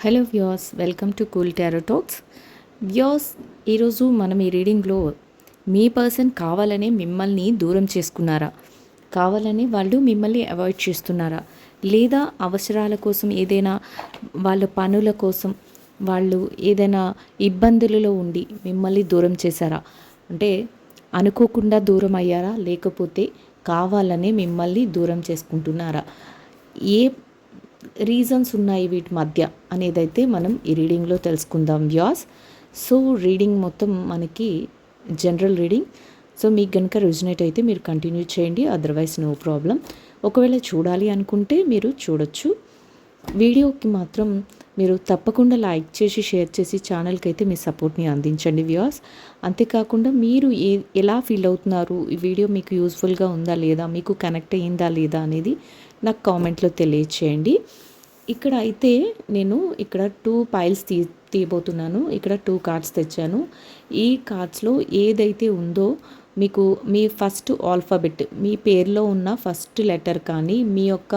Hello viewers, welcome to cool tarot talks. Viewers, ఈరోజు మనం ఈ రీడింగ్లో మీ పర్సన్ కావాలని మిమ్మల్ని దూరం చేసుకున్నారా, కావాలని వాళ్ళు మిమ్మల్ని అవాయిడ్ చేస్తున్నారా, లేదా అవసరాల కోసం ఏదైనా వాళ్ళ పనుల కోసం వాళ్ళు ఏదైనా ఇబ్బందులలో ఉండి మిమ్మల్ని దూరం చేశారా, అంటే అనుకోకుండా దూరం అయ్యారా, లేకపోతే కావాలని మిమ్మల్ని దూరం చేసుకుంటున్నారా, ఏ రీజన్స్ ఉన్నాయి వీటి మధ్య అనేదైతే మనం ఈ రీడింగ్లో తెలుసుకుందాం వ్యూయర్స్. సో రీడింగ్ మొత్తం మనకి జనరల్ రీడింగ్. సో మీకు కనుక రెజొనేట్ అయితే మీరు కంటిన్యూ చేయండి, అదర్వైజ్ నో ప్రాబ్లం. ఒకవేళ చూడాలి అనుకుంటే మీరు చూడొచ్చు. వీడియోకి మాత్రం మీరు తప్పకుండా లైక్ చేసి షేర్ చేసి ఛానల్కి అయితే మీ సపోర్ట్ని అందించండి వ్యూయర్స్. అంతేకాకుండా మీరు ఎలా ఫీల్ అవుతున్నారు, ఈ వీడియో మీకు యూస్ఫుల్గా ఉందా లేదా, మీకు కనెక్ట్ అయ్యిందా లేదా అనేది నాకు కామెంట్లో తెలియచేయండి. ఇక్కడ అయితే నేను ఇక్కడ 2 పైల్స్ తీయబోతున్నాను. ఇక్కడ 2 కార్డ్స్ తెచ్చాను. ఈ కార్డ్స్లో ఏదైతే ఉందో మీకు మీ ఫస్ట్ ఆల్ఫాబెట్, మీ పేరులో ఉన్న ఫస్ట్ లెటర్ కానీ, మీ యొక్క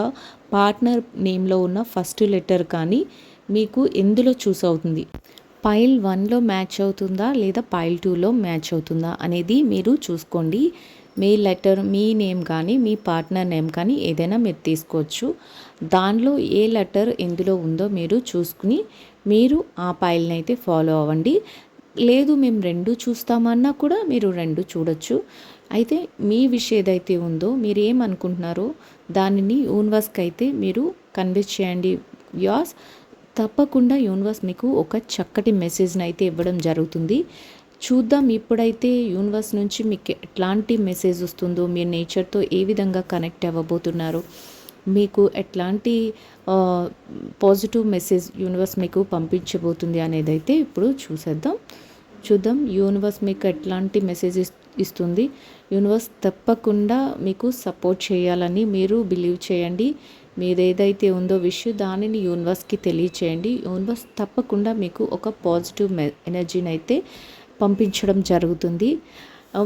పార్ట్నర్ నేమ్లో ఉన్న ఫస్ట్ లెటర్ కానీ మీకు ఎందులో చూస్ అవుతుంది, పైల్ 1లో మ్యాచ్ అవుతుందా లేదా పైల్ 2లో మ్యాచ్ అవుతుందా అనేది మీరు చూసుకోండి. మీ లెటర్, మీ నేమ్ కానీ మీ పార్ట్నర్ నేమ్ కానీ ఏదైనా మీరు తీసుకోవచ్చు. దానిలో ఏ లెటర్ ఎందులో ఉందో మీరు చూసుకుని మీరు ఆ పైల్ని అయితే ఫాలో అవ్వండి. లేదు మేము 2 చూస్తామన్నా కూడా మీరు 2 చూడొచ్చు. అయితే మీ విష్ ఏదైతే ఉందో మీరు ఏమనుకుంటున్నారో దానిని యూనివర్స్కి అయితే మీరు కన్వే చేయండి వ్యూయర్స్. తప్పకుండా యూనివర్స్ మీకు ఒక చక్కటి మెసేజ్ని అయితే ఇవ్వడం జరుగుతుంది. చూద్దాం ఇప్పుడైతే యూనివర్స్ నుంచి మీకు ఎట్లాంటి మెసేజ్ వస్తుందో, మీ నేచర్తో ఏ విధంగా కనెక్ట్ అవ్వబోతున్నారు, మీకు ఎట్లాంటి పాజిటివ్ మెసేజ్ యూనివర్స్ మీకు పంపించబోతుంది అనేది అయితే ఇప్పుడు చూద్దాం యూనివర్స్ మీకు ఎట్లాంటి మెసేజ్ ఇస్తుంది. యూనివర్స్ తప్పకుండా మీకు సపోర్ట్ చేయాలని మీరు బిలీవ్ చేయండి. మీరు ఏదైతే ఉందో విషయం దానిని యూనివర్స్కి తెలియచేయండి. యూనివర్స్ తప్పకుండా మీకు ఒక పాజిటివ్ ఎనర్జీని అయితే పంపించడం జరుగుతుంది.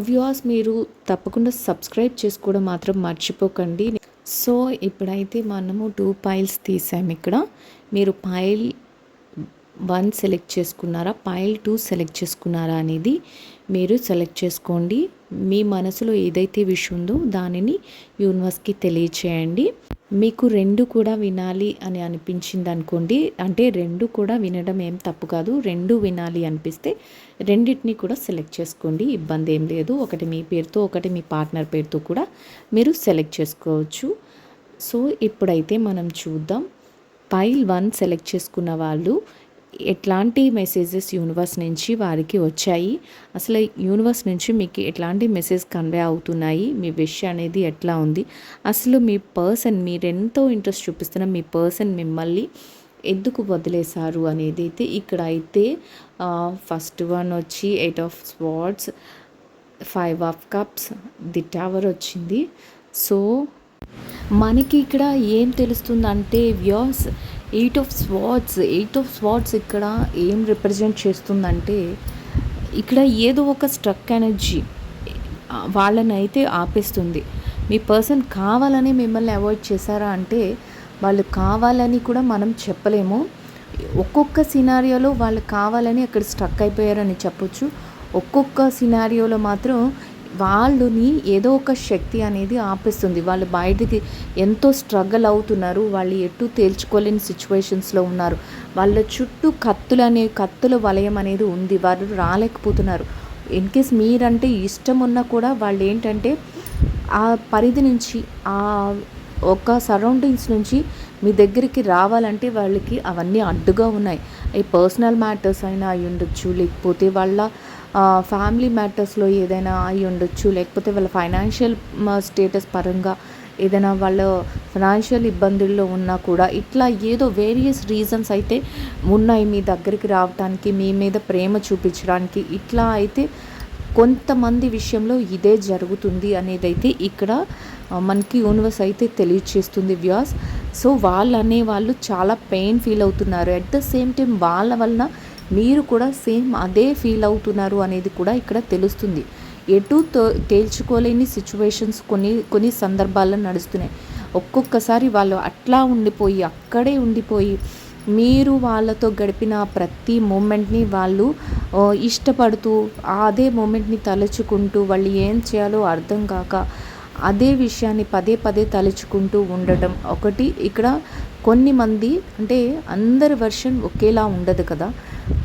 వ్యూయర్స్, మీరు తప్పకుండా సబ్స్క్రైబ్ చేసుకోవడం మాత్రం మర్చిపోకండి. సో ఇప్పుడైతే మనము 2 పైల్స్ తీసాము. ఇక్కడ మీరు పైల్ 1 సెలెక్ట్ చేసుకున్నారా, పైల్ 2 సెలెక్ట్ చేసుకున్నారా అనేది మీరు సెలెక్ట్ చేసుకోండి. మీ మనసులో ఏదైతే విషయం ఉందో దానిని యూనివర్స్కి తెలియచేయండి. మీకు 2 కూడా వినాలి అని అనిపించింది అనుకోండి, అంటే 2 కూడా వినడం ఏం తప్పు కాదు. 2 వినాలి అనిపిస్తే రెండింటిని కూడా సెలెక్ట్ చేసుకోండి, ఇబ్బంది ఏం లేదు. ఒకటి మీ పేరుతో, ఒకటి మీ పార్ట్నర్ పేరుతో కూడా మీరు సెలెక్ట్ చేసుకోవచ్చు. సో ఇప్పుడైతే మనం చూద్దాం, పైల్ 1 సెలెక్ట్ చేసుకున్న వాళ్ళు ఎట్లాంటి మెసేజెస్ యూనివర్స్ నుంచి వారికి వచ్చాయి, అసలు యూనివర్స్ నుంచి మీకు ఎట్లాంటి మెసేజ్ కన్వే అవుతున్నాయి, మీ విష్ అనేది ఎట్లా ఉంది, అసలు మీ పర్సన్, మీరెంతో ఇంట్రెస్ట్ చూపిస్తున్న మీ పర్సన్ మిమ్మల్ని ఎందుకు వదిలేశారు అనేది అయితే ఇక్కడ అయితే ఫస్ట్ వన్ వచ్చి 8 of swords, 5 of cups, the tower వచ్చింది. సో మనకి ఇక్కడ ఏం తెలుస్తుందంటే వ్యూయర్స్, 8 ఆఫ్ స్వార్డ్స్ ఇక్కడ ఏం రిప్రజెంట్ చేస్తుందంటే, ఇక్కడ ఏదో ఒక స్ట్రక్ ఎనర్జీ వాళ్ళని అయితే ఆపేస్తుంది. మీ పర్సన్ కావాలని మిమ్మల్ని అవాయిడ్ చేశారా అంటే వాళ్ళు కావాలని కూడా మనం చెప్పలేము. ఒక్కొక్క సినారియోలో వాళ్ళు కావాలని అక్కడ స్ట్రక్ అయిపోయారని చెప్పొచ్చు. ఒక్కొక్క సినారియోలో మాత్రం వాళ్ళని ఏదో ఒక శక్తి అనేది ఆపేస్తుంది. వాళ్ళు బయటికి ఎంతో స్ట్రగుల్ అవుతున్నారు, వాళ్ళు ఎటు తేల్చుకోలేని సిచ్యువేషన్స్లో ఉన్నారు, వాళ్ళ చుట్టూ కత్తుల వలయం అనేది ఉంది, వాళ్ళు రాలేకపోతున్నారు. ఇన్ కేస్ మీరంటే ఇష్టం ఉన్నా కూడా వాళ్ళు ఏంటంటే ఆ పరిధి నుంచి, ఆ ఒక సరౌండింగ్స్ నుంచి మీ దగ్గరికి రావాలంటే వాళ్ళకి అవన్నీ అడ్డుగా ఉన్నాయి. ఈ పర్సనల్ మ్యాటర్స్ అయినా అయి ఉండొచ్చు, లేకపోతే వాళ్ళ ఫ్యామిలీ మ్యాటర్స్లో ఏదైనా అయి ఉండొచ్చు, లేకపోతే వాళ్ళ ఫైనాన్షియల్ స్టేటస్ పరంగా ఏదైనా వాళ్ళ ఫైనాన్షియల్ ఇబ్బందుల్లో ఉన్నా కూడా ఇట్లా ఏదో వేరియస్ రీజన్స్ అయితే ఉన్నాయి మీ దగ్గరికి రావడానికి, మీ మీద ప్రేమ చూపించడానికి. ఇట్లా అయితే కొంతమంది విషయంలో ఇదే జరుగుతుంది అనేది అయితే ఇక్కడ మనకి యూనివర్స్ అయితే తెలియచేస్తుంది వ్యూయర్స్. సో వాళ్ళు చాలా పెయిన్ ఫీల్ అవుతున్నారు. అట్ ద సేమ్ టైం వాళ్ళ వలన మీరు కూడా సేమ్ అదే ఫీల్ అవుతున్నారు అనేది కూడా ఇక్కడ తెలుస్తుంది. ఎటు తేల్చుకోలేని సిచ్యువేషన్స్ కొన్ని సందర్భాల్లో నడుస్తున్నాయి. ఒక్కొక్కసారి వాళ్ళు అట్లా అక్కడే ఉండిపోయి మీరు వాళ్ళతో గడిపిన ప్రతి మూమెంట్ని వాళ్ళు ఇష్టపడుతూ అదే మూమెంట్ని తలుచుకుంటూ వాళ్ళు ఏం చేయాలో అర్థం కాక అదే విషయాన్ని పదే పదే తలుచుకుంటూ ఉండటం ఒకటి. ఇక్కడ కొన్ని మంది అంటే అందరి వర్షన్ ఒకేలా ఉండదు కదా,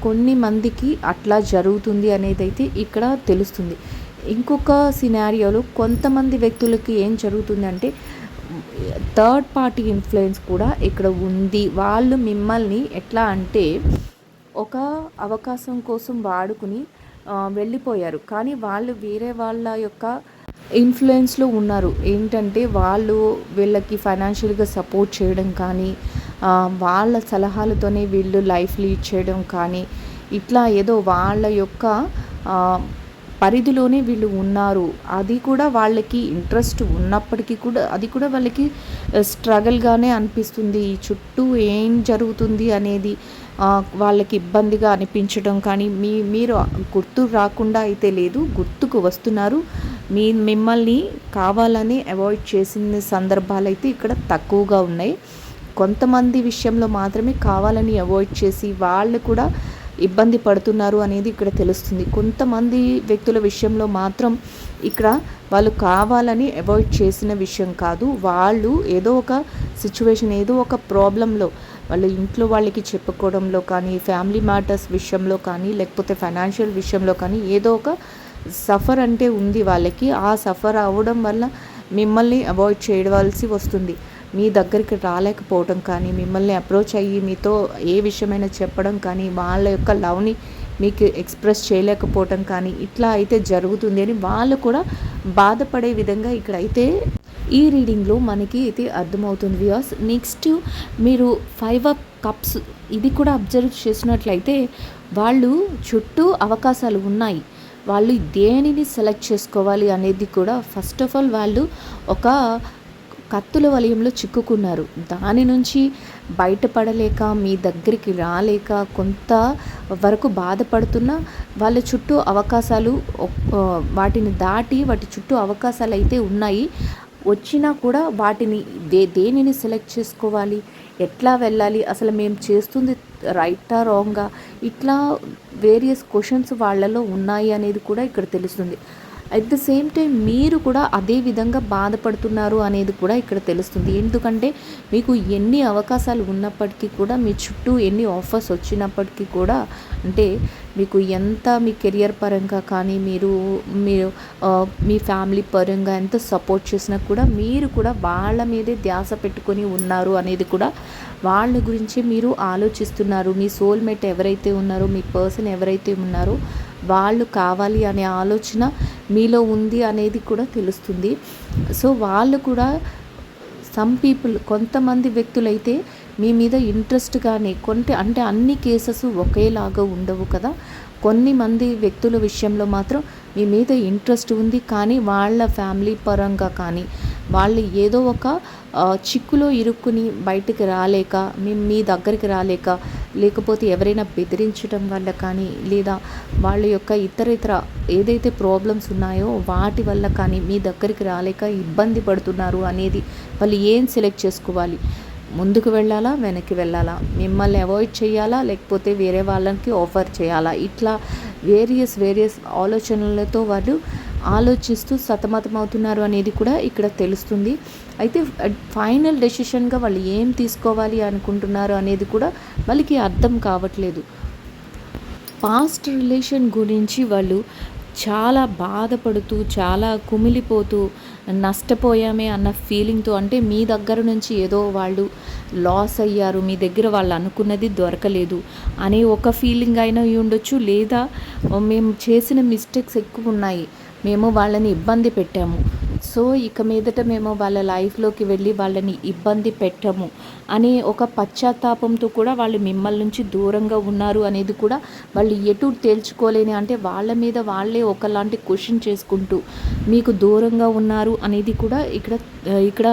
కొన్ని మందికి అట్లా జరుగుతుంది అనేది అయితే ఇక్కడ తెలుస్తుంది. ఇంకొక సినారియోలో కొంతమంది వ్యక్తులకి ఏం జరుగుతుందంటే థర్డ్ పార్టీ ఇన్ఫ్లుయెన్స్ కూడా ఇక్కడ ఉంది. వాళ్ళు మిమ్మల్ని ఎట్లా అంటే ఒక అవకాశం కోసం వాడుకుని వెళ్ళిపోయారు, కానీ వాళ్ళు వేరే వాళ్ళ యొక్క ఇన్ఫ్లుయెన్స్లో ఉన్నారు. ఏంటంటే వాళ్ళు వీళ్ళకి ఫైనాన్షియల్గా సపోర్ట్ చేయడం కానీ వాళ్ళ సలహాలతోనే వీళ్ళు లైఫ్ లీడ్ చేయడం కానీ ఇట్లా ఏదో వాళ్ళ యొక్క పరిధిలోనే వీళ్ళు ఉన్నారు. అది కూడా వాళ్ళకి ఇంట్రెస్ట్ ఉన్నప్పటికీ కూడా అది కూడా వాళ్ళకి స్ట్రగల్గానే అనిపిస్తుంది. చుట్టూ ఏం జరుగుతుంది అనేది వాళ్ళకి ఇబ్బందిగా అనిపించడం కానీ మీరు గుర్తు రాకుండా అయితే లేదు, గుర్తుకు వస్తున్నారు. మిమ్మల్ని కావాలని అవాయిడ్ చేసిన సందర్భాలు అయితే ఇక్కడ తక్కువగా ఉన్నాయి. కొంతమంది విషయంలో మాత్రమే కావాలని అవాయిడ్ చేసి వాళ్ళు కూడా ఇబ్బంది పడుతున్నారు అనేది ఇక్కడ తెలుస్తుంది. కొంతమంది వ్యక్తుల విషయంలో మాత్రం ఇక్కడ వాళ్ళు కావాలని అవాయిడ్ చేసిన విషయం కాదు, వాళ్ళు ఏదో ఒక సిచ్యువేషన్ ఏదో ఒక ప్రాబ్లంలో వాళ్ళ ఇంట్లో వాళ్ళకి చెప్పుకోవడంలో కానీ ఫ్యామిలీ మ్యాటర్స్ విషయంలో కానీ లేకపోతే ఫైనాన్షియల్ విషయంలో కానీ ఏదో ఒక సఫర్ అంటే ఉంది వాళ్ళకి. ఆ సఫర్ అవ్వడం వల్ల మిమ్మల్ని అవాయిడ్ చేయవలసి వస్తుంది. మీ దగ్గరికి రాలేకపోవడం కానీ మిమ్మల్ని అప్రోచ్ అయ్యి మీతో ఏ విషయమైనా చెప్పడం కానీ వాళ్ళ యొక్క లవ్ని మీకు ఎక్స్ప్రెస్ చేయలేకపోవటం కానీ ఇట్లా అయితే జరుగుతుంది అని వాళ్ళు కూడా బాధపడే విధంగా ఇక్కడైతే ఈ రీడింగ్లో మనకి అయితే అర్థమవుతుంది వ్యూయర్స్. నెక్స్ట్ మీరు 5 ఆఫ్ కప్స్ ఇది కూడా అబ్జర్వ్ చేసినట్లయితే వాళ్ళు చుట్టూ అవకాశాలు ఉన్నాయి, వాళ్ళు దేనిని సెలెక్ట్ చేసుకోవాలి అనేది కూడా ఫస్ట్ ఆఫ్ ఆల్ వాళ్ళు ఒక కత్తుల వలయంలో చిక్కుకున్నారు. దాని నుంచి బయటపడలేక మీ దగ్గరికి రాలేక కొంత వరకు బాధపడుతున్న వాళ్ళ చుట్టూ అవకాశాలు వాటిని దాటి వాటి చుట్టూ అవకాశాలు అయితే ఉన్నాయి. వచ్చినా కూడా వాటిని దేనిని సెలెక్ట్ చేసుకోవాలి, ఎట్లా వెళ్ళాలి, అసలు మేము చేస్తుంది రైటా రాంగా, ఇట్లా వేరియస్ క్వశ్చన్స్ వాళ్ళలో ఉన్నాయి అనేది కూడా ఇక్కడ తెలుస్తుంది. అట్ ద సేమ్ టైం మీరు కూడా అదే విధంగా బాధపడుతున్నారు అనేది కూడా ఇక్కడ తెలుస్తుంది. ఎందుకంటే మీకు ఎన్ని అవకాశాలు ఉన్నప్పటికీ కూడా మీ చుట్టూ ఎన్ని ఆఫర్స్ వచ్చినప్పటికీ కూడా అంటే మీకు ఎంత మీ కెరియర్ పరంగా కానీ మీరు మీ ఫ్యామిలీ పరంగా ఎంత సపోర్ట్ చేసినా కూడా మీరు కూడా వాళ్ళ మీదే ధ్యాస పెట్టుకొని ఉన్నారు అనేది కూడా వాళ్ళ గురించి మీరు ఆలోచిస్తున్నారు. మీ సోల్మేట్ ఎవరైతే ఉన్నారో మీ పర్సన్ ఎవరైతే ఉన్నారో వాళ్ళు కావాలి అనే ఆలోచన మీలో ఉంది అనేది కూడా తెలుస్తుంది. సో వాళ్ళు కూడా సమ్ పీపుల్ కొంతమంది వ్యక్తులైతే మీ మీద ఇంట్రెస్ట్గానే అంటే అన్ని కేసెస్ ఒకేలాగా ఉండవు కదా, కొన్ని మంది వ్యక్తుల విషయంలో మాత్రం మీ మీద ఇంట్రెస్ట్ ఉంది, కానీ వాళ్ళ ఫ్యామిలీ పరంగా కానీ వాళ్ళు ఏదో ఒక చిక్కులో ఇరుక్కుని బయటికి రాలేక మీ దగ్గరికి రాలేక లేకపోతే ఎవరైనా బెదిరించడం వల్ల కానీ లేదా వాళ్ళ యొక్క ఇతర ఏదైతే ప్రాబ్లమ్స్ ఉన్నాయో వాటి వల్ల కానీ మీ దగ్గరికి రాలేక ఇబ్బంది పడుతున్నారు అనేది వాళ్ళు ఏం సెలెక్ట్ చేసుకోవాలి, ముందుకు వెళ్ళాలా వెనక్కి వెళ్ళాలా, మిమ్మల్ని అవాయిడ్ చేయాలా లేకపోతే వేరే వాళ్ళకి ఆఫర్ చేయాలా, ఇట్లా వేరియస్ ఆలోచనలతో వాళ్ళు ఆలోచిస్తూ సతమతమవుతున్నారు అనేది కూడా ఇక్కడ తెలుస్తుంది. అయితే ఫైనల్ డెసిషన్గా వాళ్ళు ఏం తీసుకోవాలి అనుకుంటున్నారు అనేది కూడా వాళ్ళకి అర్థం కావట్లేదు. పాస్ట్ రిలేషన్ గురించి వాళ్ళు చాలా బాధపడుతూ చాలా కుమిలిపోతూ నష్టపోయామే అన్న ఫీలింగ్తో, అంటే మీ దగ్గర నుంచి ఏదో వాళ్ళు లాస్ అయ్యారు, మీ దగ్గర వాళ్ళు అనుకున్నది దొరకలేదు అనే ఒక ఫీలింగ్ అయినా ఉండొచ్చు, లేదా మేము చేసిన మిస్టేక్స్ ఎక్కువ ఉన్నాయి, మేము వాళ్ళని ఇబ్బంది పెట్టాము, సో ఇక మీదట మేము వాళ్ళ లైఫ్లోకి వెళ్ళి వాళ్ళని ఇబ్బంది పెట్టము అనే ఒక పశ్చాత్తాపంతో కూడా వాళ్ళు మిమ్మల్ని నుంచి దూరంగా ఉన్నారు అనేది కూడా వాళ్ళు ఎటు తేల్చుకోలేని, అంటే వాళ్ళ మీద వాళ్ళే ఒకలాంటి క్వశ్చన్ చేసుకుంటూ మీకు దూరంగా ఉన్నారు అనేది కూడా ఇక్కడ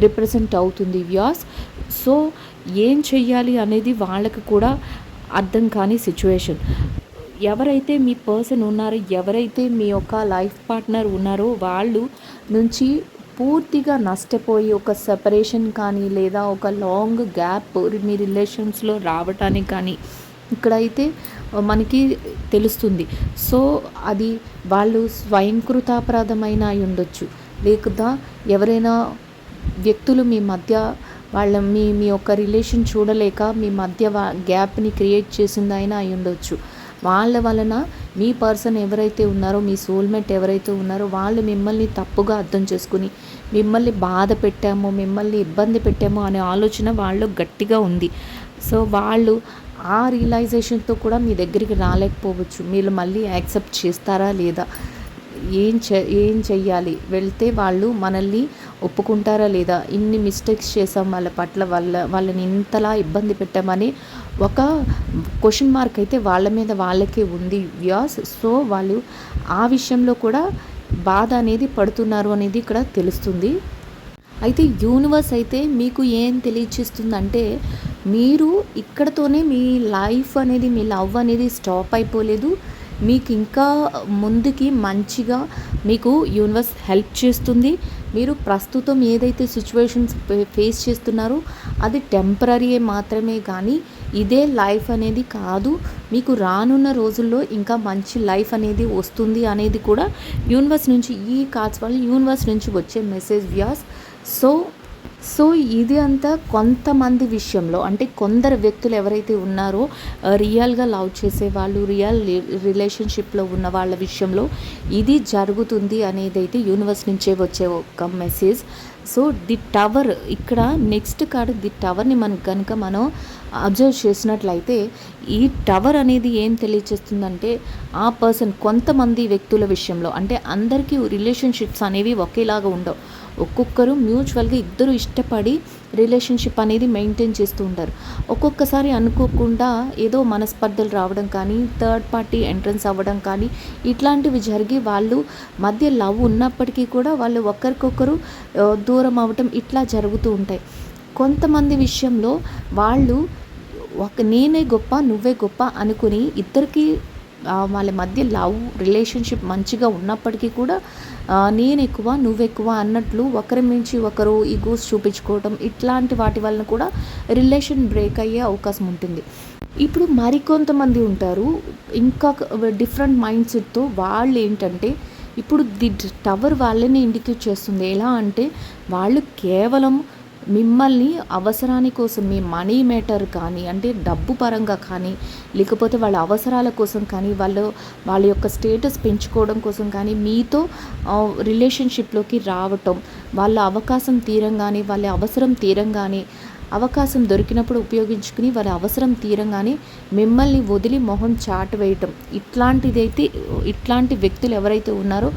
రిప్రజెంట్ అవుతుంది వ్యూయర్స్. సో ఏం చెయ్యాలి అనేది వాళ్ళకి కూడా అర్థం కాని సిచ్యువేషన్. ఎవరైతే మీ పర్సన్ ఉన్నారో ఎవరైతే మీ యొక్క లైఫ్ పార్ట్నర్ ఉన్నారో వాళ్ళు నుంచి పూర్తిగా నష్టపోయి ఒక సెపరేషన్ కానీ లేదా ఒక లాంగ్ గ్యాప్ మీ రిలేషన్స్లో రావటానికి కానీ ఇక్కడైతే మనకి తెలుస్తుంది. సో అది వాళ్ళు స్వయంకృతాపరాధమైన అయి ఉండొచ్చు, లేకపోతే ఎవరైనా వ్యక్తులు మీ మధ్య మీ మీ యొక్క రిలేషన్ చూడలేక మీ మధ్య గ్యాప్ని క్రియేట్ చేసిందైనా అయి ఉండొచ్చు. వాళ్ళ వలన మీ పర్సన్ ఎవరైతే ఉన్నారో, మీ సోల్మేట్ ఎవరైతే ఉన్నారో వాళ్ళు మిమ్మల్ని తప్పుగా అర్థం చేసుకుని మిమ్మల్ని బాధ పెట్టామో, మిమ్మల్ని ఇబ్బంది పెట్టామో అనే ఆలోచన వాళ్ళు గట్టిగా ఉంది. సో వాళ్ళు ఆ రియలైజేషన్తో కూడా మీ దగ్గరికి రాలేకపోవచ్చు. మీరు మళ్ళీ యాక్సెప్ట్ చేస్తారా లేదా, ఏం చెయ్యాలి, వెళ్తే వాళ్ళు మనల్ని ఒప్పుకుంటారా లేదా, ఇన్ని మిస్టేక్స్ చేసాం వాళ్ళ పట్ల, వాళ్ళని ఇంతలా ఇబ్బంది పెట్టామని ఒక క్వశ్చన్ మార్క్ అయితే వాళ్ళ మీద వాళ్ళకే ఉంది వ్యాస్. సో వాళ్ళు ఆ విషయంలో కూడా బాధ అనేది పడుతున్నారు అనేది ఇక్కడ తెలుస్తుంది. అయితే యూనివర్స్ అయితే మీకు ఏం తెలియచేస్తుందంటే, మీరు ఇక్కడతోనే మీ లైఫ్ అనేది, మీ లవ్ అనేది స్టాప్ అయిపోలేదు. మీకు ఇంకా ముందుకి మంచిగా మీకు యూనివర్స్ హెల్ప్ చేస్తుంది. మీరు ప్రస్తుతం ఏదైతే సిచ్యువేషన్స్ ఫేస్ చేస్తున్నారో అది టెంపరీ మాత్రమే, కానీ ఇదే లైఫ్ అనేది కాదు. మీకు రానున్న రోజుల్లో ఇంకా మంచి లైఫ్ అనేది వస్తుంది అనేది కూడా యూనివర్స్ నుంచి, ఈ కార్డ్స్ వల్ల యూనివర్స్ నుంచి వచ్చే మెసేజ్ వ్యాస్. సో ఇది అంతా కొంతమంది విషయంలో, అంటే కొందరు వ్యక్తులు ఎవరైతే ఉన్నారో రియల్గా లవ్ చేసేవాళ్ళు, రియల్ రిలేషన్షిప్లో ఉన్న వాళ్ళ విషయంలో ఇది జరుగుతుంది అనేది అయితే యూనివర్స్ నుంచే వచ్చే ఒక మెసేజ్. సో ది టవర్, ఇక్కడ నెక్స్ట్ కార్డ్ ది టవర్ని మనం అబ్జర్వ్ చేసినట్లయితే ఈ టవర్ అనేది ఏం తెలియచేస్తుందంటే, ఆ పర్సన్ కొంతమంది వ్యక్తుల విషయంలో, అంటే అందరికీ రిలేషన్షిప్స్ అనేవి ఒకేలాగా ఉండవు. ఒక్కొక్కరు మ్యూచువల్గా ఇద్దరు ఇష్టపడి రిలేషన్షిప్ అనేది మెయింటైన్ చేస్తూ ఉంటారు. ఒక్కొక్కసారి అనుకోకుండా ఏదో మనస్పర్ధలు రావడం కానీ, థర్డ్ పార్టీ ఎంట్రన్స్ అవ్వడం కానీ, ఇట్లాంటివి జరిగి వాళ్ళు మధ్య లవ్ ఉన్నప్పటికీ కూడా వాళ్ళు ఒకరికొకరు దూరం అవ్వటం ఇట్లా జరుగుతూ ఉంటాయి. కొంతమంది విషయంలో వాళ్ళు నేనే గొప్ప నువ్వే గొప్ప అనుకుని ఇద్దరికి వాళ్ళ మధ్య లవ్ రిలేషన్షిప్ మంచిగా ఉన్నప్పటికీ కూడా నేను ఎక్కువ నువ్వెక్కువ అన్నట్లు ఒకరి నుంచి ఒకరు ఈగోస్ చూపించుకోవటం, ఇట్లాంటి వాటి వలన కూడా రిలేషన్ బ్రేక్ అయ్యే అవకాశం ఉంటుంది. ఇప్పుడు మరికొంతమంది ఉంటారు ఇంకా డిఫరెంట్ మైండ్ సెట్తో. వాళ్ళు ఏంటంటే, ఇప్పుడు ది టవర్ వాళ్ళని ఇండికేట్ చేస్తుంది. ఎలా అంటే, వాళ్ళు కేవలం మిమ్మల్ని అవసరాని కోసం, మీ మనీ మ్యాటర్ కానీ, అంటే డబ్బు పరంగా కానీ, లేకపోతే వాళ్ళ అవసరాల కోసం కానీ, వాళ్ళ యొక్క స్టేటస్ పెంచుకోవడం కోసం కానీ మీతో రిలేషన్షిప్లోకి రావటం, వాళ్ళ అవకాశం తీరంగానే, వాళ్ళ అవసరం తీరంగానే, అవకాశం దొరికినప్పుడు ఉపయోగించుకుని వాళ్ళ అవసరం తీరంగానే మిమ్మల్ని వదిలి మొహం చాటు వేయటం, ఇట్లాంటి వ్యక్తులు ఎవరైతే ఉన్నారో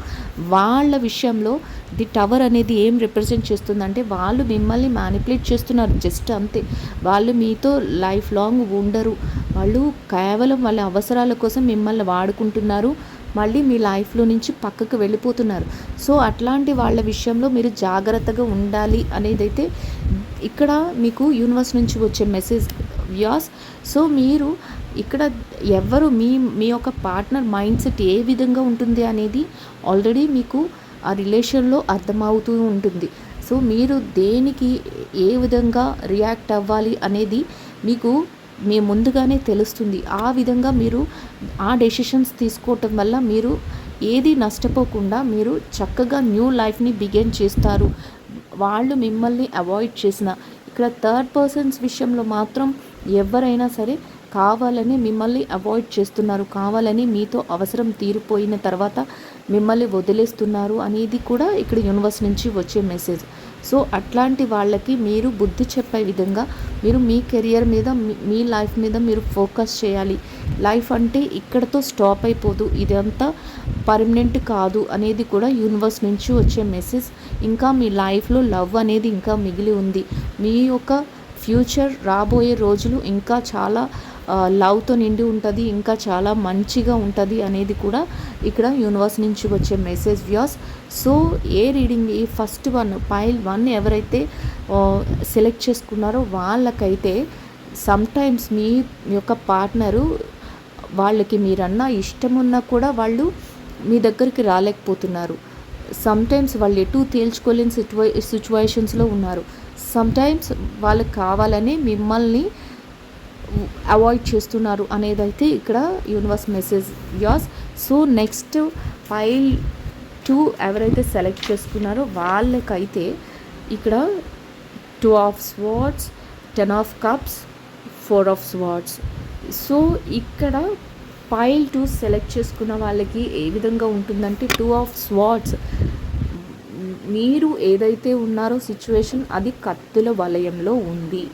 వాళ్ళ విషయంలో ది టవర్ అనేది ఏం రిప్రజెంట్ చేస్తుందంటే, వాళ్ళు మిమ్మల్ని మ్యానిపులేట్ చేస్తున్నారు, జస్ట్ అంతే. వాళ్ళు మీతో లైఫ్ లాంగ్ ఉండరు. వాళ్ళు కేవలం వాళ్ళ అవసరాల కోసం మిమ్మల్ని వాడుకుంటున్నారు, మళ్ళీ మీ లైఫ్లో నుంచి పక్కకు వెళ్ళిపోతున్నారు. సో అట్లాంటి వాళ్ళ విషయంలో మీరు జాగ్రత్తగా ఉండాలి అనేదైతే ఇక్కడ మీకు యూనివర్స్ నుంచి వచ్చే మెసేజ్ వ్యాస్. సో మీరు ఇక్కడ ఎవరు మీ యొక్క పార్ట్నర్ మైండ్ సెట్ ఏ విధంగా ఉంటుంది అనేది ఆల్రెడీ మీకు ఆ రిలేషన్లో అర్థమవుతూ ఉంటుంది. సో మీరు దేనికి ఏ విధంగా రియాక్ట్ అవ్వాలి అనేది మీకు మీ ముందుగానే తెలుస్తుంది. ఆ విధంగా మీరు ఆ డెసిషన్స్ తీసుకోవటం వల్ల మీరు ఏది నష్టపోకుండా మీరు చక్కగా న్యూ లైఫ్ని బిగిన్ చేస్తారు. వాళ్ళు మిమ్మల్ని అవాయిడ్ చేసిన, ఇక్కడ థర్డ్ పర్సన్స్ విషయంలో మాత్రం ఎవరైనా సరే కావాలని మిమ్మల్ని అవాయిడ్ చేస్తున్నారు, కావాలని మీతో అవసరం తీరిపోయిన తర్వాత మిమ్మల్ని వదిలేస్తున్నారు అనేది కూడా ఇక్కడ యూనివర్స్ నుంచి వచ్చే మెసేజ్. సో అట్లాంటి వాళ్ళకి మీరు బుద్ధి చెప్పే విధంగా మీరు మీ కెరియర్ మీద, మీ లైఫ్ మీద మీరు ఫోకస్ చేయాలి. లైఫ్ అంటే ఇక్కడతో స్టాప్ అయిపోదు, ఇదంతా పర్మనెంట్ కాదు అనేది కూడా యూనివర్స్ నుంచి వచ్చే మెసేజ్. ఇంకా మీ లైఫ్లో లవ్ అనేది ఇంకా మిగిలి ఉంది. మీ యొక్క ఫ్యూచర్, రాబోయే రోజులు ఇంకా చాలా లవ్తో నిండి ఉంటుంది, ఇంకా చాలా మంచిగా ఉంటుంది అనేది కూడా ఇక్కడ యూనివర్స్ నుంచి వచ్చే మెసేజ్ వ్యాస్. సో ఏ రీడింగ్, ఈ ఫస్ట్ పైల్ 1 ఎవరైతే సెలెక్ట్ చేసుకున్నారో వాళ్ళకైతే సమ్టైమ్స్ మీ యొక్క పార్ట్నరు, వాళ్ళకి మీరన్నా ఇష్టం ఉన్నా కూడా వాళ్ళు మీ దగ్గరికి రాలేకపోతున్నారు. సమ్టైమ్స్ వాళ్ళు ఎటు తేల్చుకోలేని సిచ్యువేషన్స్లో ఉన్నారు. సమ్టైమ్స్ వాళ్ళకి కావాలని మిమ్మల్ని అవాయిడ్ చేస్తున్నారు అనేదైతే ఇక్కడ యూనివర్స్ మెసేజ్ యాస్. సో నెక్స్ట్ ఫైల్ 2 ఎవరైతే సెలెక్ట్ చేసుకున్నారో వాళ్ళకైతే ఇక్కడ 2 of swords, 10 of cups, 4 of swords. So ఇక్కడ ఫైల్ 2 సెలెక్ట్ చేసుకున్న వాళ్ళకి ఏ విధంగా ఉంటుందంటే 2 ఆఫ్ స్వార్డ్స్, మీరు ఏదైతే ఉన్నారో సిచ్యువేషన్ అది కత్తుల వలయంలో ఉంది.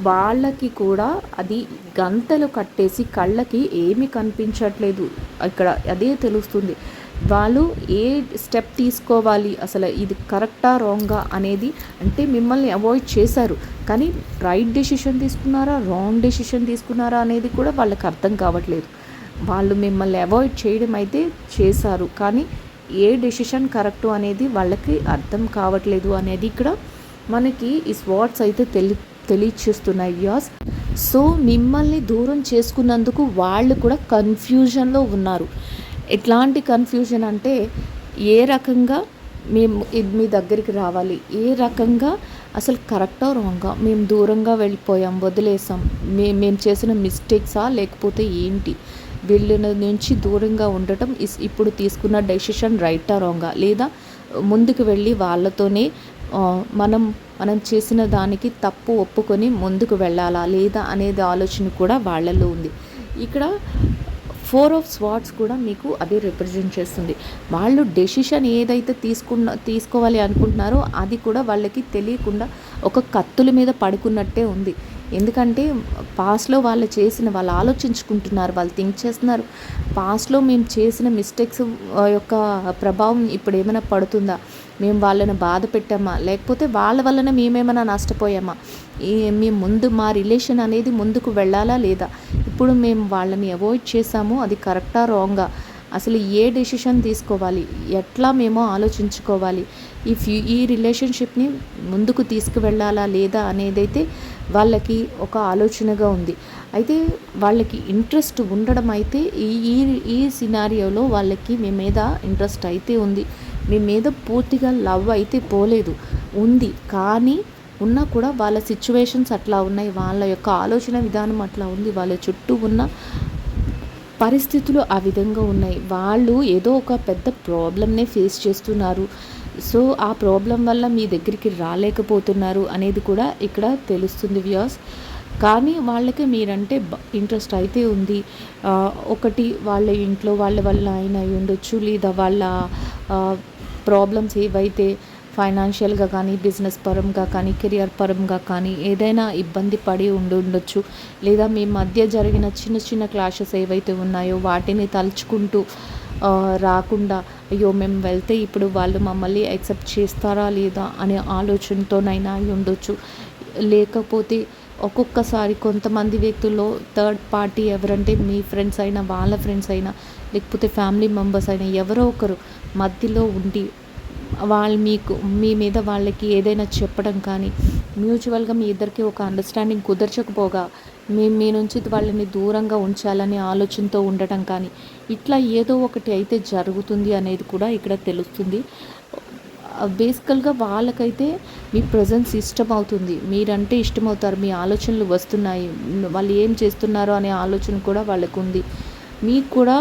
వాళ్ళకి కూడా అది గంతలు కట్టేసి కళ్ళకి ఏమీ కనిపించట్లేదు. ఇక్కడ అదే తెలుస్తుంది. వాళ్ళు ఏ స్టెప్ తీసుకోవాలి, అసలు ఇది కరెక్టా రాంగా అనేది, అంటే మిమ్మల్ని అవాయిడ్ చేశారు కానీ రైట్ డెసిషన్ తీసుకున్నారా రాంగ్ డెసిషన్ తీసుకున్నారా అనేది కూడా వాళ్ళకి అర్థం కావట్లేదు. వాళ్ళు మిమ్మల్ని అవాయిడ్ చేయడం అయితే చేశారు కానీ ఏ డెసిషన్ కరెక్టు అనేది వాళ్ళకి అర్థం కావట్లేదు అనేది ఇక్కడ మనకి ఈ స్వాట్స్ అయితే తెలియచేస్తున్నాయి వ్యూయర్స్. సో మిమ్మల్ని దూరం చేసుకున్నందుకు వాళ్ళు కూడా కన్ఫ్యూజన్లో ఉన్నారు. ఎట్లాంటి కన్ఫ్యూజన్ అంటే ఏ రకంగా మేము మీ దగ్గరికి రావాలి, ఏ రకంగా అసలు కరెక్టా రాంగా, మేము దూరంగా వెళ్ళిపోయాం వదిలేసాం, మేము చేసిన మిస్టేక్సా లేకపోతే ఏంటి, వీళ్ళ నుంచి దూరంగా ఉండటం ఇప్పుడు తీసుకున్న డెసిషన్ రైటా రాంగా, లేదా ముందుకు వెళ్ళి వాళ్ళతోనే మనం చేసిన దానికి తప్పు ఒప్పుకొని ముందుకు వెళ్ళాలా లేదా అనేది ఆలోచన కూడా వాళ్ళల్లో ఉంది. ఇక్కడ 4 ఆఫ్ స్వార్డ్స్ కూడా మీకు అదే రిప్రజెంట్ చేస్తుంది. వాళ్ళు డెసిషన్ ఏదైతే తీసుకోవాలి అనుకుంటున్నారో అది కూడా వాళ్ళకి తెలియకుండా ఒక కత్తుల మీద పడుకున్నట్టే ఉంది. ఎందుకంటే పాస్ట్లో వాళ్ళు ఆలోచించుకుంటున్నారు, వాళ్ళు థింక్ చేస్తున్నారు, పాస్ట్లో మేము చేసిన మిస్టేక్స్ యొక్క ప్రభావం ఇప్పుడు ఏమైనా పడుతుందా, మేము వాళ్ళని బాధ పెట్టామా, లేకపోతే వాళ్ళ వలన మేమేమైనా నష్టపోయామా, మేము ముందు మా రిలేషన్ అనేది ముందుకు వెళ్ళాలా లేదా, ఇప్పుడు మేము వాళ్ళని అవాయిడ్ చేసాము అది కరెక్టా రాంగా, అసలు ఏ డెసిషన్ తీసుకోవాలి, ఎట్లా మేము ఆలోచించుకోవాలి, ఈ రిలేషన్షిప్ని ముందుకు తీసుకువెళ్ళాలా లేదా అనేదైతే వాళ్ళకి ఒక ఆలోచనగా ఉంది. అయితే వాళ్ళకి ఇంట్రెస్ట్ ఉండడం అయితే ఈ సినారియోలో వాళ్ళకి మీ మీద ఇంట్రెస్ట్ అయితే ఉంది, మీ మీద పూర్తిగా లవ్ అయితే పోలేదు, ఉంది. కానీ ఉన్నా కూడా వాళ్ళ సిచ్యువేషన్స్ అట్లా ఉన్నాయి, వాళ్ళ యొక్క ఆలోచన విధానం అట్లా ఉంది, వాళ్ళ చుట్టూ ఉన్న పరిస్థితులు ఆ విధంగా ఉన్నాయి. వాళ్ళు ఏదో ఒక పెద్ద ప్రాబ్లమ్నే ఫేస్ చేస్తున్నారు. సో ఆ ప్రాబ్లం వల్ల మీ దగ్గరికి రాలేకపోతున్నారు అనేది కూడా ఇక్కడ తెలుస్తుంది వ్యూయర్స్. కానీ వాళ్ళకి మీరంటే ఇంట్రెస్ట్ అయితే ఉంది. ఒకటి వాళ్ళ ఇంట్లో వాళ్ళ వల్ల అయినా ఉండొచ్చు, లేదా వాళ్ళ ప్రాబ్లమ్స్ ఏవైతే ఫైనాన్షియల్గా కానీ, బిజినెస్ పరంగా కానీ, కెరియర్ పరంగా కానీ ఏదైనా ఇబ్బంది పడి ఉండొచ్చు, లేదా మీ మధ్య జరిగిన చిన్న చిన్న క్లాషెస్ ఏవైతే ఉన్నాయో వాటిని తలుచుకుంటూ రాకుండా అయ్యో మేము వెళ్తే ఇప్పుడు వాళ్ళు మమ్మల్ని యాక్సెప్ట్ చేస్తారా లేదా అనే ఆలోచనతోనైనా అయి ఉండొచ్చు. లేకపోతే ఒక్కొక్కసారి కొంతమంది వ్యక్తుల్లో థర్డ్ పార్టీ ఎవరంటే మీ ఫ్రెండ్స్ అయినా, వాళ్ళ ఫ్రెండ్స్ అయినా, లేకపోతే ఫ్యామిలీ మెంబర్స్ అయినా ఎవరో ఒకరు మధ్యలో ఉండి వాళ్ళు మీ మీద వాళ్ళకి ఏదైనా చెప్పడం కానీ, మ్యూచువల్గా మీ ఇద్దరికి ఒక అండర్స్టాండింగ్ కుదర్చకపోగా మీ నుంచి వాళ్ళని దూరంగా ఉంచాలనే ఆలోచనతో ఉండటం కానీ, ఇట్లా ఏదో ఒకటి అయితే జరుగుతుంది అనేది కూడా ఇక్కడ తెలుస్తుంది. బేసికల్గా వాళ్ళకైతే మీ ప్రజెన్స్ ఇష్టమవుతుంది, మీరంటే ఇష్టమవుతారు, మీ ఆలోచనలు వస్తున్నాయి, వాళ్ళు ఏం చేస్తున్నారో అనే ఆలోచన కూడా వాళ్ళకు ఉంది. మీకు కూడా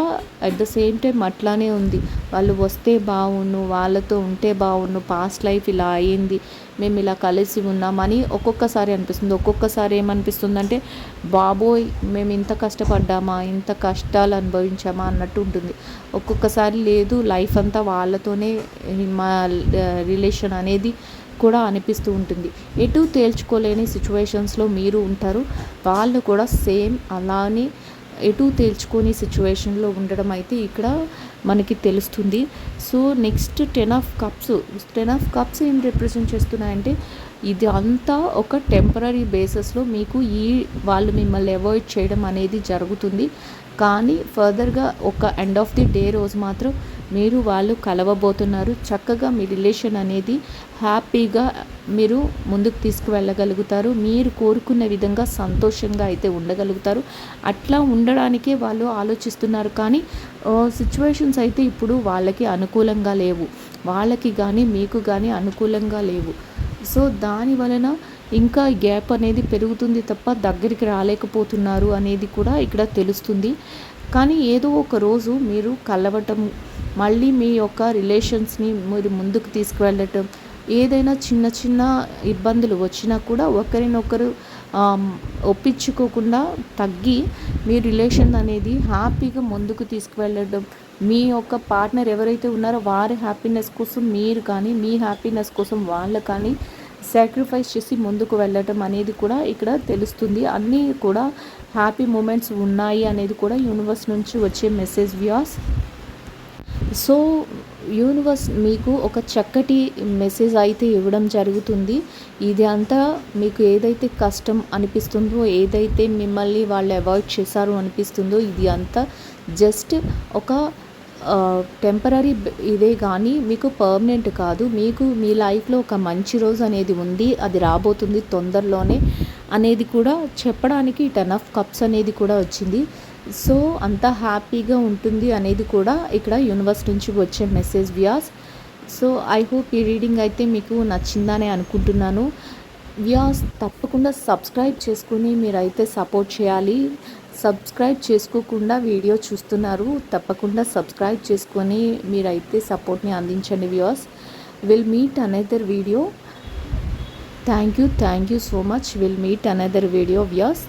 అట్ ద సేమ్ టైం అట్లానే ఉంది, వాళ్ళు వస్తే బాగుండు, వాళ్ళతో ఉంటే బాగుండు, పాస్ట్ లైఫ్ ఇలా అయ్యింది, మేము ఇలా కలిసి ఉన్నామని ఒక్కొక్కసారి అనిపిస్తుంది. ఒక్కొక్కసారి ఏమనిపిస్తుందంటే బాబోయ్ మేము ఇంత కష్టపడ్డామా, ఇంత కష్టాలు అనుభవించామా అన్నట్టు ఉంటుంది. ఒక్కొక్కసారి లేదు లైఫ్ అంతా వాళ్ళతోనే మా రిలేషన్ అనేది కూడా అనిపిస్తూ ఉంటుంది. ఎటు తేల్చుకోలేని సిచ్యువేషన్స్లో మీరు ఉంటారు, వాళ్ళు కూడా సేమ్ అలానే ఎటు తేల్చుకొని సిచ్యువేషన్లో ఉండడం అయితే ఇక్కడ మనకి తెలుస్తుంది. సో నెక్స్ట్ 10 ఆఫ్ కప్స్ ఏం రిప్రజెంట్ చేస్తున్నాయంటే ఇది అంతా ఒక టెంపరరీ బేసిస్లో మీకు వాళ్ళు మిమ్మల్ని అవాయిడ్ చేయడం అనేది జరుగుతుంది. కానీ ఫర్దర్గా ఒక ఎండ్ ఆఫ్ ది డే రోజు మాత్రం మీరు వాళ్ళు కలవబోతున్నారు. చక్కగా మీ రిలేషన్ అనేది హ్యాపీగా మీరు ముందుకు తీసుకువెళ్ళగలుగుతారు. మీరు కోరుకున్న విధంగా సంతోషంగా అయితే ఉండగలుగుతారు. అట్లా ఉండడానికే వాళ్ళు ఆలోచిస్తున్నారు. కానీ సిచ్యువేషన్స్ అయితే ఇప్పుడు వాళ్ళకి అనుకూలంగా లేవు. వాళ్ళకి కానీ మీకు కానీ అనుకూలంగా లేవు. సో దాని వలన ఇంకా గ్యాప్ అనేది పెరుగుతుంది తప్ప దగ్గరికి రాలేకపోతున్నారు అనేది కూడా ఇక్కడ తెలుస్తుంది. కానీ ఏదో ఒక రోజు మీరు కలవటం, మళ్ళీ మీ యొక్క రిలేషన్స్ని మీరు ముందుకు తీసుకువెళ్ళటం, ఏదైనా చిన్న చిన్న ఇబ్బందులు వచ్చినా కూడా ఒకరినొకరు ఒప్పించుకోకుండా తగ్గి మీ రిలేషన్ అనేది హ్యాపీగా ముందుకు తీసుకువెళ్ళడం, మీ యొక్క పార్ట్నర్ ఎవరైతే ఉన్నారో వారి హ్యాపీనెస్ కోసం మీరు కానీ, మీ హ్యాపీనెస్ కోసం వాళ్ళు కానీ సాక్రిఫైస్ చేసి ముందుకు వెళ్ళటం అనేది కూడా ఇక్కడ తెలుస్తుంది. అన్నీ కూడా హ్యాపీ మూమెంట్స్ ఉన్నాయి అనేది కూడా యూనివర్స్ నుంచి వచ్చే మెసేజ్ వ్యూస్. సో యూనివర్స్ మీకు ఒక చక్కటి మెసేజ్ అయితే ఇవ్వడం జరుగుతుంది. ఇది అంతా మీకు ఏదైతే కష్టం అనిపిస్తుందో, ఏదైతే మిమ్మల్ని వాళ్ళు అవాయిడ్ చేశారు అనిపిస్తుందో, ఇది అంతా జస్ట్ ఒక టెంపరరీ ఇదే కానీ మీకు పర్మనెంట్ కాదు. మీకు మీ లైఫ్లో ఒక మంచి రోజు అనేది ఉంది, అది రాబోతుంది తొందరలోనే అనేది కూడా చెప్పడానికి 10 ఆఫ్ కప్స్ అనేది కూడా వచ్చింది. సో అంతా హ్యాపీగా ఉంటుంది అనేది కూడా ఇక్కడ యూనివర్స్ నుంచి వచ్చే మెసేజ్ వ్యాస్. సో ఐ హోప్ ఈ రీడింగ్ అయితే మీకు నచ్చిందని అనుకుంటున్నాను. వ్యాస్ తప్పకుండా సబ్స్క్రైబ్ చేసుకుని మీరైతే సపోర్ట్ చేయాలి. సబ్స్క్రైబ్ చేసుకోకుండా వీడియో చూస్తున్నారు, తప్పకుండా సబ్స్క్రైబ్ చేసుకొని మీరైతే సపోర్ట్ని అందించండి viewers. Will meet another video. Thank you so much. Will meet another video viewers.